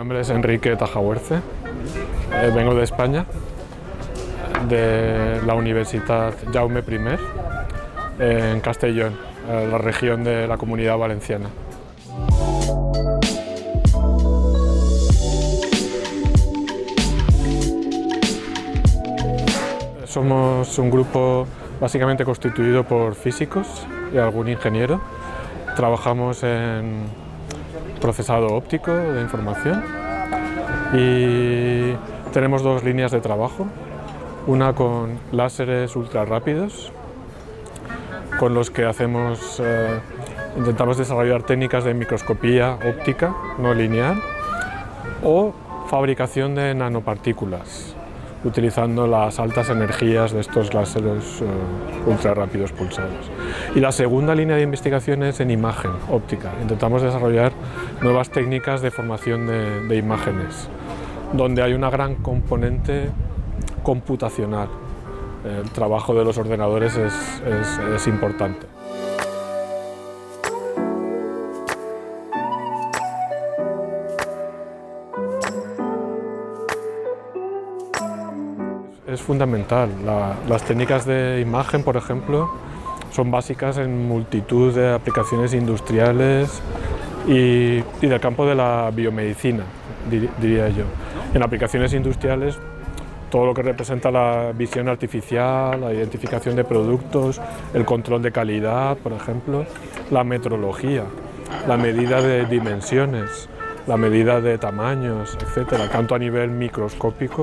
nombre es Enrique Tajahuerce, vengo de España, de la Universitat Jaume I, en Castellón, la región de la Comunidad Valenciana. Somos un grupo básicamente constituido por físicos y algún ingeniero. Trabajamos en procesado óptico de información y tenemos dos líneas de trabajo, una con láseres ultra rápidos, con los que intentamos desarrollar técnicas de microscopía óptica no lineal o fabricación de nanopartículas, utilizando las altas energías de estos láseres ultra rápidos pulsados. Y la segunda línea de investigación es en imagen óptica. Intentamos desarrollar nuevas técnicas de formación de imágenes, donde hay una gran componente computacional. El trabajo de los ordenadores es importante. Es fundamental. Las técnicas de imagen, por ejemplo, son básicas en multitud de aplicaciones industriales y del campo de la biomedicina, diría yo. En aplicaciones industriales, todo lo que representa la visión artificial, la identificación de productos, el control de calidad, por ejemplo, la metrología, la medida de dimensiones, la medida de tamaños, etcétera, tanto a nivel microscópico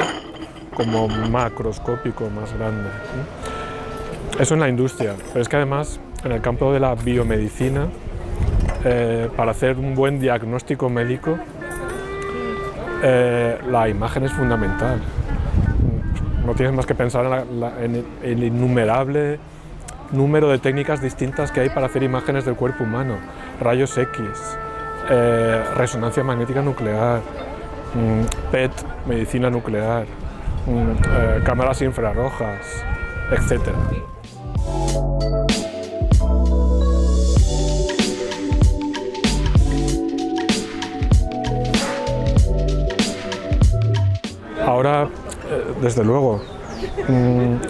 como macroscópico más grande. Eso en la industria, pero es que además en el campo de la biomedicina, para hacer un buen diagnóstico médico, la imagen es fundamental. No tienes más que pensar en el innumerable número de técnicas distintas que hay para hacer imágenes del cuerpo humano, rayos X, resonancia magnética nuclear, PET, medicina nuclear, cámaras infrarrojas, etc. Ahora, desde luego,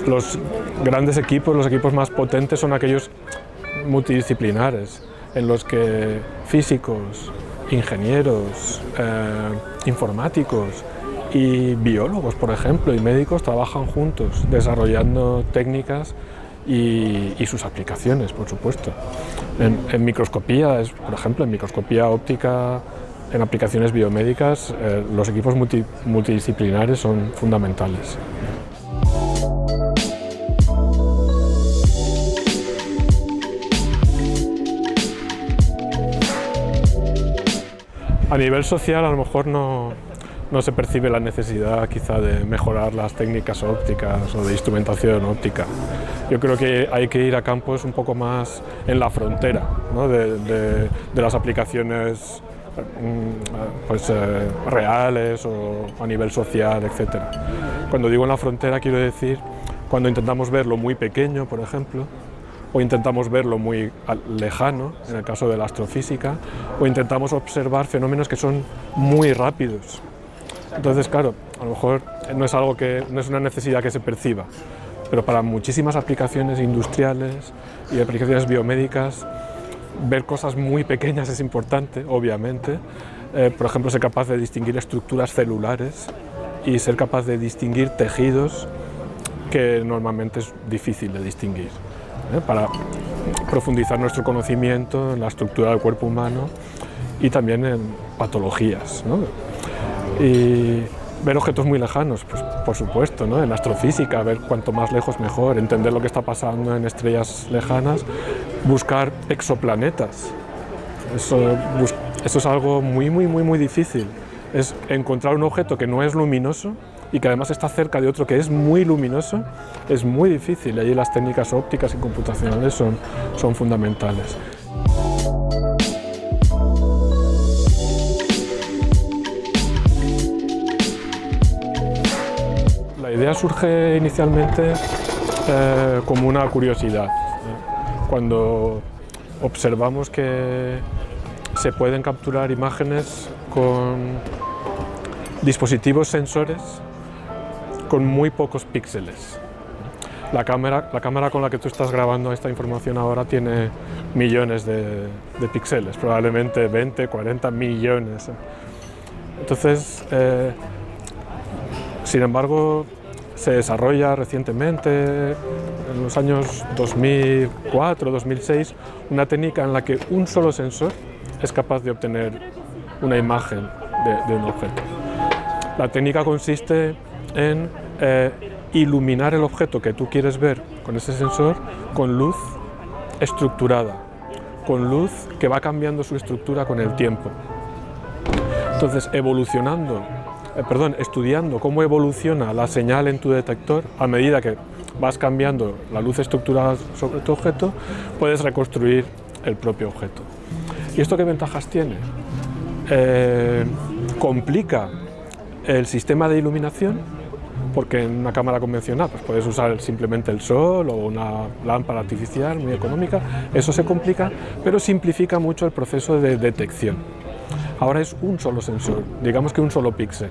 los grandes equipos, los equipos más potentes son aquellos multidisciplinares, en los que físicos, ingenieros, informáticos y biólogos, por ejemplo, y médicos trabajan juntos, desarrollando técnicas y sus aplicaciones, por supuesto. En microscopía, por ejemplo, en microscopía óptica, en aplicaciones biomédicas, los equipos multidisciplinares son fundamentales. A nivel social, a lo mejor no se percibe la necesidad quizá de mejorar las técnicas ópticas o de instrumentación óptica. Yo creo que hay que ir a campos un poco más en la frontera, ¿no? de las aplicaciones reales o a nivel social, etc. Cuando digo en la frontera quiero decir cuando intentamos verlo muy pequeño, por ejemplo, o intentamos verlo muy lejano, en el caso de la astrofísica, o intentamos observar fenómenos que son muy rápidos. Entonces, claro, a lo mejor no es una necesidad que se perciba, pero para muchísimas aplicaciones industriales y aplicaciones biomédicas, ver cosas muy pequeñas es importante, obviamente. Por ejemplo, ser capaz de distinguir estructuras celulares y ser capaz de distinguir tejidos que normalmente es difícil de distinguir, para profundizar nuestro conocimiento en la estructura del cuerpo humano y también en patologías, ¿no? Y ver objetos muy lejanos, pues por supuesto, ¿no? En astrofísica, ver cuanto más lejos mejor, entender lo que está pasando en estrellas lejanas, buscar exoplanetas. Eso es algo muy difícil. Es encontrar un objeto que no es luminoso y que además está cerca de otro que es muy luminoso, es muy difícil. Y allí las técnicas ópticas y computacionales son fundamentales. La idea surge inicialmente como una curiosidad. Cuando observamos que se pueden capturar imágenes con dispositivos sensores con muy pocos píxeles. La cámara con la que tú estás grabando esta información ahora tiene millones de píxeles, probablemente 20, 40 millones. Entonces, sin embargo, se desarrolla recientemente, en los años 2004, 2006, una técnica en la que un solo sensor es capaz de obtener una imagen de un objeto. La técnica consiste en iluminar el objeto que tú quieres ver con ese sensor con luz estructurada, con luz que va cambiando su estructura con el tiempo. Entonces, estudiando cómo evoluciona la señal en tu detector a medida que vas cambiando la luz estructurada sobre tu objeto, puedes reconstruir el propio objeto. ¿Y esto qué ventajas tiene? Complica el sistema de iluminación, porque en una cámara convencional pues puedes usar simplemente el sol o una lámpara artificial muy económica, eso se complica, pero simplifica mucho el proceso de detección. Ahora es un solo sensor, digamos que un solo píxel.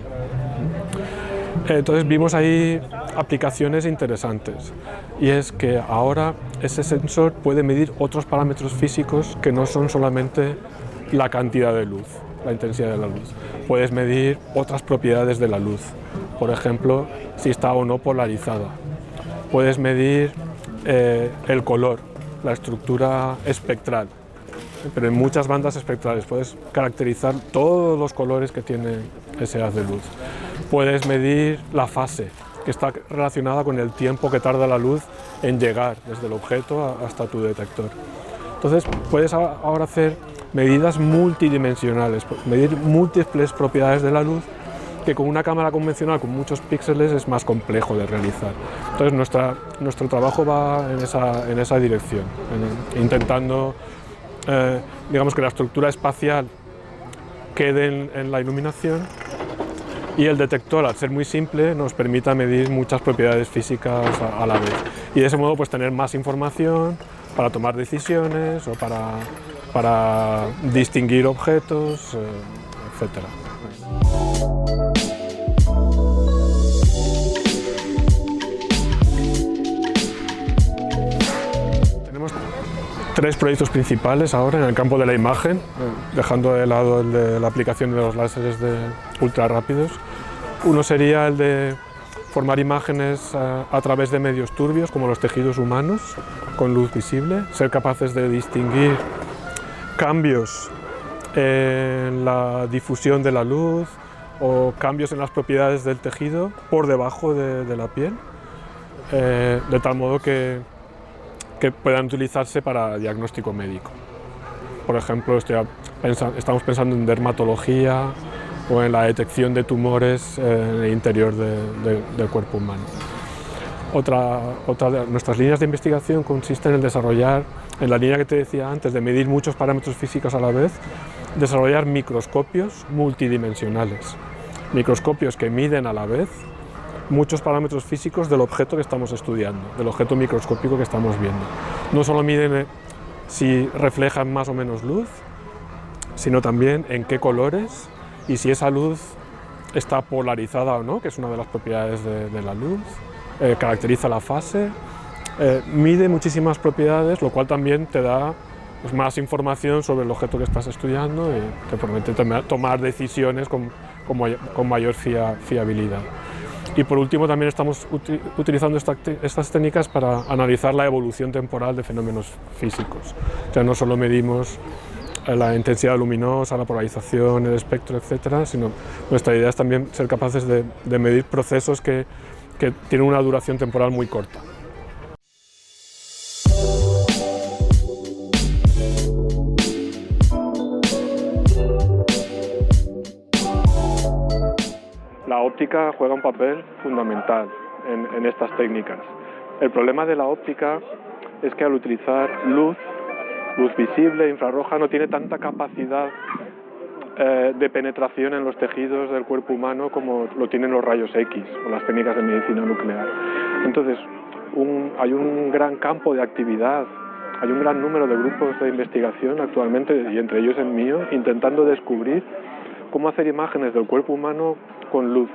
Entonces vimos ahí aplicaciones interesantes, y es que ahora ese sensor puede medir otros parámetros físicos que no son solamente la cantidad de luz, la intensidad de la luz. Puedes medir otras propiedades de la luz, por ejemplo, si está o no polarizada. Puedes medir el color, la estructura espectral, pero en muchas bandas espectrales puedes caracterizar todos los colores que tiene ese haz de luz. Puedes medir la fase, que está relacionada con el tiempo que tarda la luz en llegar desde el objeto hasta tu detector. Entonces puedes ahora hacer medidas multidimensionales, medir múltiples propiedades de la luz, que con una cámara convencional con muchos píxeles es más complejo de realizar. Entonces nuestro trabajo va en esa dirección, intentando digamos que la estructura espacial quede en la iluminación, y el detector, al ser muy simple, nos permita medir muchas propiedades físicas a la vez, y de ese modo pues tener más información para tomar decisiones o para distinguir objetos, etc. Tenemos tres proyectos principales ahora en el campo de la imagen, dejando de lado el de la aplicación de los láseres ultra rápidos. Uno sería el de formar imágenes a través de medios turbios como los tejidos humanos con luz visible, ser capaces de distinguir cambios en la difusión de la luz o cambios en las propiedades del tejido por debajo de la piel, de tal modo que puedan utilizarse para diagnóstico médico. Por ejemplo, estamos pensando en dermatología o en la detección de tumores en el interior del cuerpo humano. Otra de nuestras líneas de investigación consiste en el desarrollar, en la línea que te decía antes, de medir muchos parámetros físicos a la vez, desarrollar microscopios multidimensionales. Microscopios que miden a la vez muchos parámetros físicos del objeto que estamos estudiando, del objeto microscópico que estamos viendo. No solo miden si reflejan más o menos luz, sino también en qué colores y si esa luz está polarizada o no, que es una de las propiedades de la luz, caracteriza la fase, mide muchísimas propiedades, lo cual también te da pues, más información sobre el objeto que estás estudiando y te permite tomar decisiones con mayor fiabilidad. Y por último también estamos utilizando estas técnicas para analizar la evolución temporal de fenómenos físicos. O sea, no solo medimos la intensidad luminosa, la polarización, el espectro, etcétera, sino nuestra idea es también ser capaces de medir procesos que tienen una duración temporal muy corta. La óptica juega un papel fundamental en estas técnicas. El problema de la óptica es que al utilizar luz visible, infrarroja, no tiene tanta capacidad de penetración en los tejidos del cuerpo humano como lo tienen los rayos X o las técnicas de medicina nuclear. Entonces, hay un gran campo de actividad, hay un gran número de grupos de investigación actualmente, y entre ellos el mío, intentando descubrir cómo hacer imágenes del cuerpo humano con luz.